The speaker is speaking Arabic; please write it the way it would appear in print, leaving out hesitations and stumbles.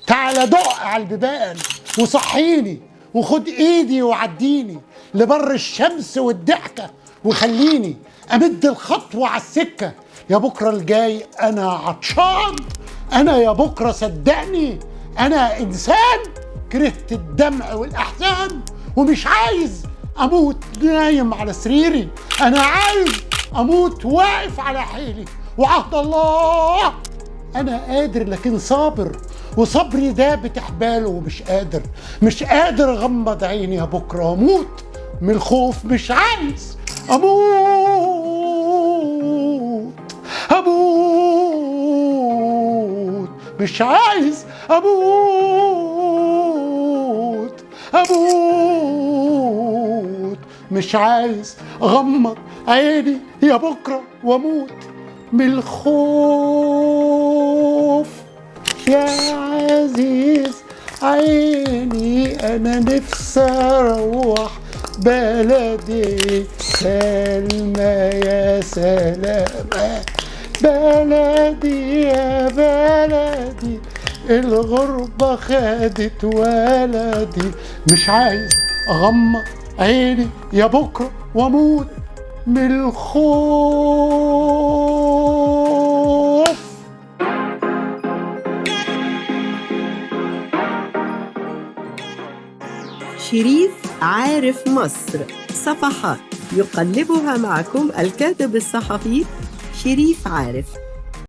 تعالى دق على البيبان وصحيني وخد ايدي وعديني لبر الشمس والضحكة، وخليني امد الخطوة على السكة. يا بكرة الجاي انا عطشان، انا يا بكرة صدقني انا انسان كرهت الدمع والاحزان، ومش عايز اموت نايم على سريري، انا عايز اموت واقف على حيلي. وعهد الله انا قادر لكن صابر، وصبري ده بتحباله ومش قادر، مش قادر اغمض عيني يا بكره واموت من الخوف. مش عايز اموت اموت، مش عايز اموت اموت، مش عايز اغمض عيني يا بكره واموت من الخوف. يا عزيز عيني انا نفسي اروح بلدي سلمى يا سلامة، بلدي يا بلدي الغربة خدت ولدي. مش عايز اغمض عيني يا بكرة واموت من الخوف. شريف عارف مصر، صفحات يقلبها معكم الكاتب الصحفي شريف عارف.